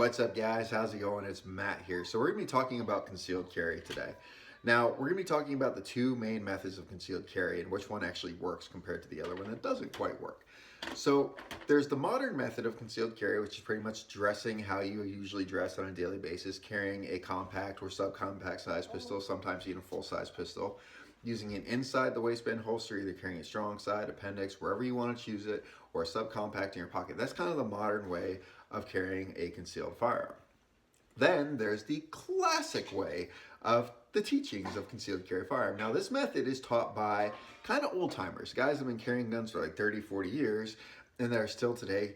What's up, guys? How's it going? It's Matt here. So we're going to be talking about concealed carry today. Now, we're going to be talking about the two main methods of concealed carry and which one actually works compared to the other one that doesn't quite work. So there's the modern method of concealed carry, which is pretty much dressing how you usually dress on a daily basis, carrying a compact or subcompact size pistol, sometimes even a full-size pistol, using an inside the waistband holster, either carrying a strong side, appendix, wherever you want to choose it, or a subcompact in your pocket. That's kind of the modern way of carrying a concealed firearm. Then there's the classic way of the teachings of concealed carry firearm. Now, this method is taught by kind of old timers. Guys have been carrying guns for like 30, 40 years, and they're still today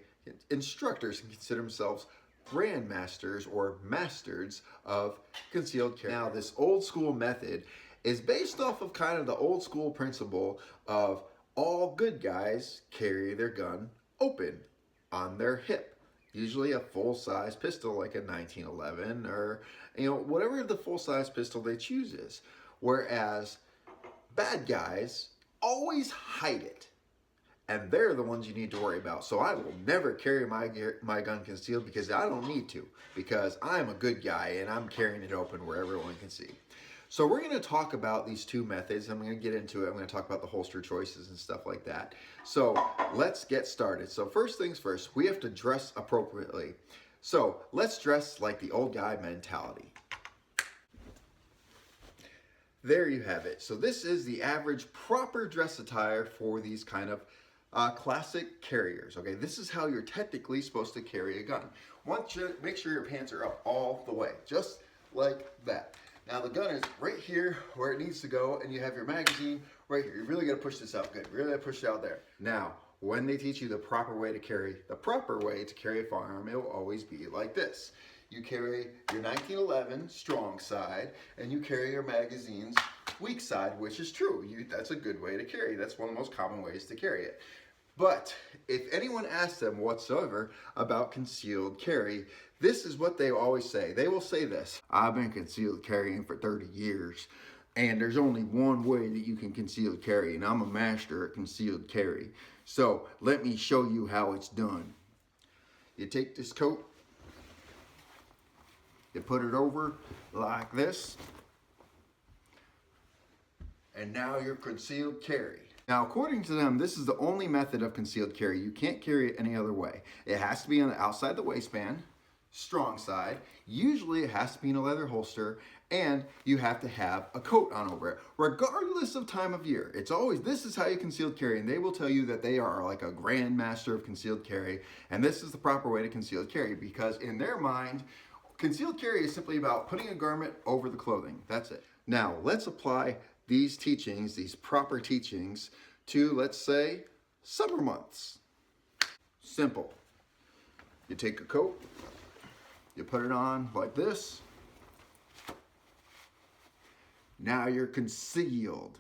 instructors and consider themselves grandmasters or masters of concealed carry. Now, this old school method is based off of kind of the old school principle of all good guys carry their gun open on their hip. Usually a full-size pistol like a 1911 or, whatever the full-size pistol they choose is. Whereas bad guys always hide it. And they're the ones you need to worry about. So I will never carry my gun concealed because I don't need to. Because I'm a good guy and I'm carrying it open where everyone can see. So we're going to talk about these two methods. I'm going to get into it. I'm going to talk about the holster choices and stuff like that. So let's get started. So first things first, we have to dress appropriately. So let's dress like the old guy mentality. There you have it. So this is the average proper dress attire for these kind of classic carriers. Okay, this is how you're technically supposed to carry a gun. Make sure your pants are up all the way, just like that. Now the gun is right here where it needs to go, and you have your magazine right here. You really got to push this out good. Really got to push it out there. Now, when they teach you the proper way to carry a firearm, it will always be like this. You carry your 1911 strong side, and you carry your magazine's weak side, which is true. That's a good way to carry. That's one of the most common ways to carry it. But if anyone asks them whatsoever about concealed carry, this is what they always say. They will say this: I've been concealed carrying for 30 years, and there's only one way that you can concealed carry, and I'm a master at concealed carry. So let me show you how it's done. You take this coat, you put it over like this, and now you're concealed carry. Now, according to them, this is the only method of concealed carry. You can't carry it any other way. It has to be on the outside the waistband, strong side. Usually it has to be in a leather holster, and you have to have a coat on over it, regardless of time of year. It's always, this is how you concealed carry, and they will tell you that they are like a grand master of concealed carry, and this is the proper way to concealed carry, because in their mind, concealed carry is simply about putting a garment over the clothing. That's it. Now, let's apply these teachings, these proper teachings, to, let's say, summer months. Simple. You take a coat, you put it on like this. Now you're concealed.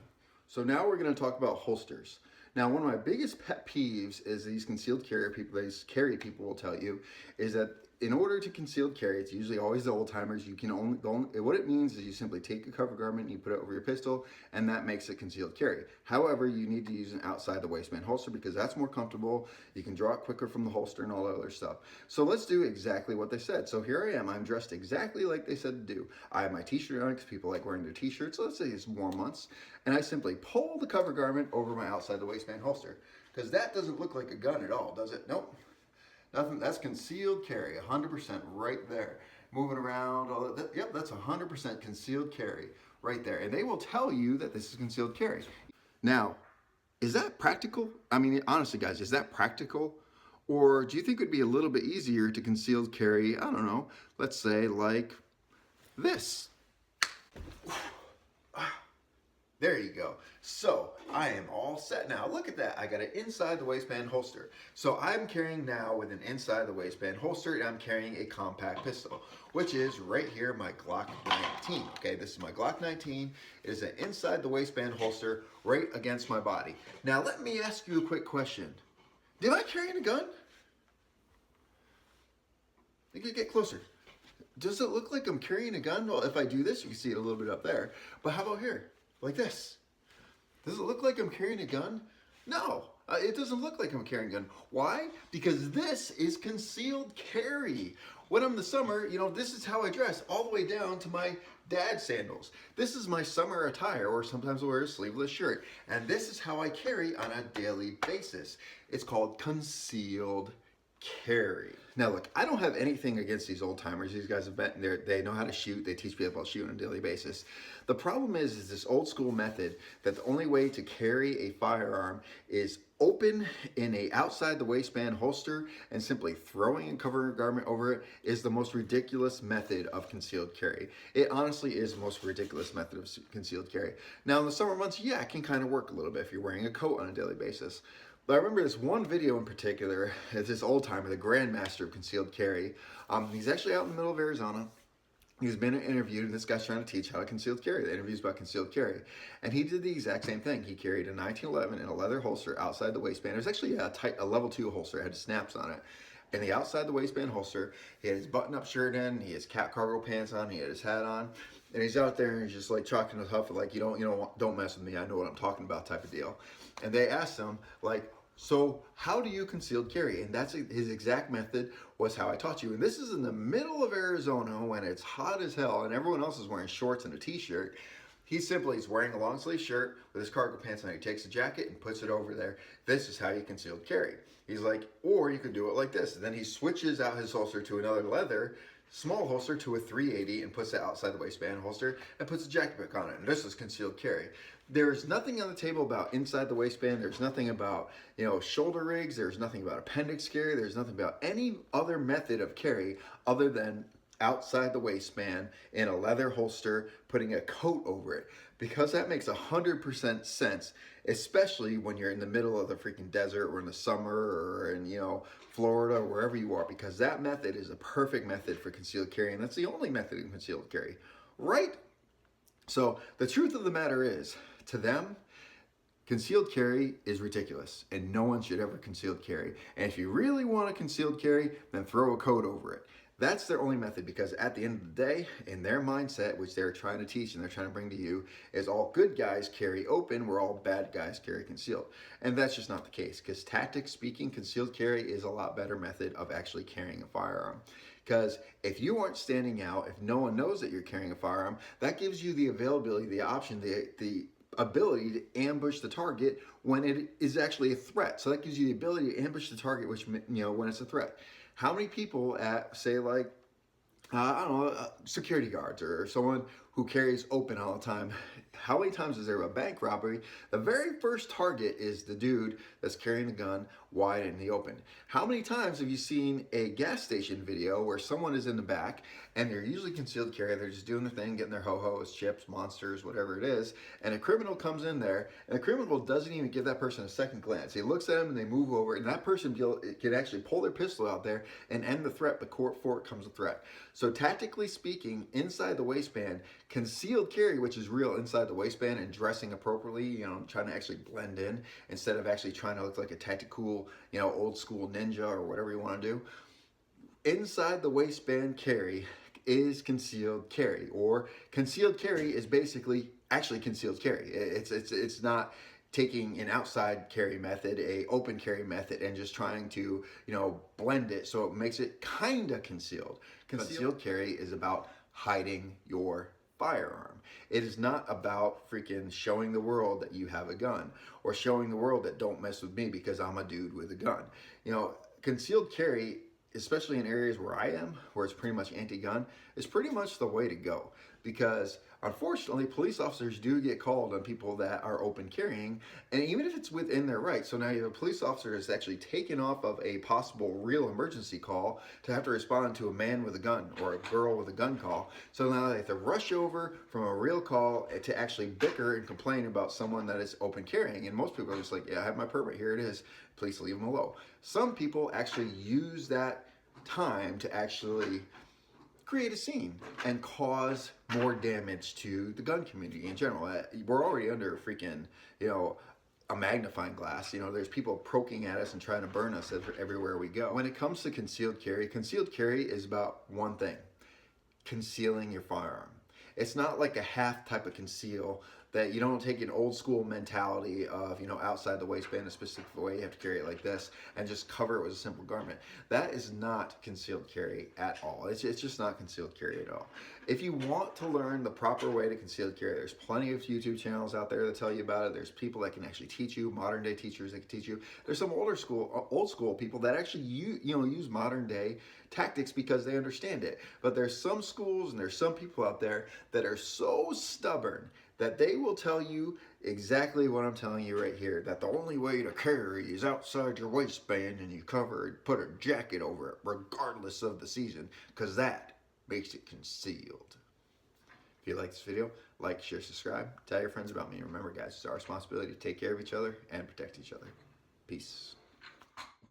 So now we're going to talk about holsters. Now, one of my biggest pet peeves is these concealed carry people will tell you is that in order to concealed carry, it's usually always the old timers. You can what it means is you simply take a cover garment and you put it over your pistol, and that makes it concealed carry. However, you need to use an outside the waistband holster because that's more comfortable. You can draw it quicker from the holster and all that other stuff. So let's do exactly what they said. So here I am. I'm dressed exactly like they said to do. I have my t-shirt on because people like wearing their t-shirts. So let's say it's warm months. And I simply pull the cover garment over my outside the waistband holster because that doesn't look like a gun at all, does it? Nope. Nothing. That's concealed carry, 100% right there. Moving around, all that. Yep, that's 100% concealed carry right there. And they will tell you that this is concealed carry. Now, is that practical? I mean, honestly, guys, is that practical? Or do you think it would be a little bit easier to concealed carry, I don't know, let's say like this? There you go. So I am all set now. Look at that. I got an inside the waistband holster. So I'm carrying now with an inside the waistband holster, and I'm carrying a compact pistol, which is right here, my Glock 19. Okay, this is my Glock 19. It is an inside the waistband holster right against my body. Now let me ask you a quick question. Did I carry a gun? I think you get closer. Does it look like I'm carrying a gun? Well, if I do this, you can see it a little bit up there. But how about here? Like this. Does it look like I'm carrying a gun? No, it doesn't look like I'm carrying a gun. Why? Because this is concealed carry. When I'm in the summer, you know, this is how I dress, all the way down to my dad sandals. This is my summer attire, or sometimes I'll wear a sleeveless shirt. And this is how I carry on a daily basis. It's called concealed carry. Now look, I don't have anything against these old timers. These guys have been there, they know how to shoot, they teach people how to shoot on a daily basis. The problem is this old school method that the only way to carry a firearm is open in a outside the waistband holster and simply throwing a covering garment over it is the most ridiculous method of concealed carry. It honestly is the most ridiculous method of concealed carry. Now in the summer months, yeah, it can kind of work a little bit if you're wearing a coat on a daily basis. But I remember this one video in particular. It's this old timer, the grandmaster of concealed carry. He's actually out in the middle of Arizona. He's been interviewed, and this guy's trying to teach how to concealed carry. The interview's about concealed carry. And he did the exact same thing. He carried a 1911 in a leather holster outside the waistband. It was actually a level 2 holster. It had snaps on it. And the outside the waistband holster, he had his button-up shirt in, he had his cat cargo pants on, he had his hat on. And he's out there and he's just like chalking his huff, like, don't mess with me, I know what I'm talking about type of deal. And they asked him, like, so how do you concealed carry? And that's his exact method was how I taught you. And this is in the middle of Arizona when it's hot as hell and everyone else is wearing shorts and a t-shirt. He's wearing a long sleeve shirt with his cargo pants on. He takes a jacket and puts it over there. This is how you concealed carry. He's like, or you could do it like this. And then he switches out his holster to another leather small holster to a 380 and puts it outside the waistband holster and puts a jacket back on it. And this is concealed carry. There's nothing on the table about inside the waistband. There's nothing about, shoulder rigs. There's nothing about appendix carry. There's nothing about any other method of carry other than outside the waistband in a leather holster, putting a coat over it. Because that makes 100% sense, especially when you're in the middle of the freaking desert or in the summer or in, Florida or wherever you are, because that method is a perfect method for concealed carry, and that's the only method in concealed carry, right? So the truth of the matter is, to them, concealed carry is ridiculous, and no one should ever concealed carry. And if you really want to concealed carry, then throw a coat over it. That's their only method, because at the end of the day, in their mindset, which they're trying to teach and they're trying to bring to you, is all good guys carry open, where all bad guys carry concealed. And that's just not the case, because tactics speaking, concealed carry is a lot better method of actually carrying a firearm. Because if you aren't standing out, if no one knows that you're carrying a firearm, that gives you the availability, the option, the ability to ambush the target when it is actually a threat. So that gives you the ability to ambush the target, which, when it's a threat. How many people at, say, like, security guards or someone who carries open all the time, how many times is there a bank robbery? The very first target is the dude that's carrying the gun wide in the open. How many times have you seen a gas station video where someone is in the back and they're usually concealed carry, they're just doing their thing, getting their ho-hos, chips, monsters, whatever it is, and a criminal comes in there, and the criminal doesn't even give that person a second glance. He looks at him and they move over, and that person can actually pull their pistol out there and end the threat before it comes a threat. So tactically speaking, inside the waistband, concealed carry, which is real inside the waistband and dressing appropriately, trying to actually blend in instead of actually trying to look like a tactical, old school ninja or whatever you want to do. Inside the waistband carry is concealed carry, or concealed carry is basically actually concealed carry. It's not taking an outside carry method, a open carry method, and just trying to, blend it so it makes it kind of concealed. Concealed carry is about hiding your firearm. It is not about freaking showing the world that you have a gun, or showing the world that don't mess with me because I'm a dude with a gun. Concealed carry, especially in areas where I am, where it's pretty much anti-gun, is pretty much the way to go. Because unfortunately, police officers do get called on people that are open carrying, and even if it's within their rights. So now you have a police officer that's actually taken off of a possible real emergency call to have to respond to a man with a gun or a girl with a gun call. So now they have to rush over from a real call to actually bicker and complain about someone that is open carrying. And most people are just like, yeah, I have my permit, here it is, please leave them alone. Some people actually use that time to actually create a scene and cause more damage to the gun community in general. We're already under freaking, a magnifying glass. There's people poking at us and trying to burn us everywhere we go. When it comes to concealed carry is about one thing: concealing your firearm. It's not like a half type of conceal that you don't take an old school mentality of, you know, outside the waistband a specific way, you have to carry it like this, and just cover it with a simple garment. That is not concealed carry at all. It's just not concealed carry at all. If you want to learn the proper way to concealed carry, there's plenty of YouTube channels out there that tell you about it. There's people that can actually teach you, modern day teachers that can teach you. There's some old school people that actually use modern day tactics because they understand it. But there's some schools and there's some people out there that are so stubborn that they will tell you exactly what I'm telling you right here, that the only way to carry is outside your waistband and you cover it, put a jacket over it, regardless of the season, because that makes it concealed. If you like this video, like, share, subscribe, tell your friends about me. Remember, guys, it's our responsibility to take care of each other and protect each other. Peace.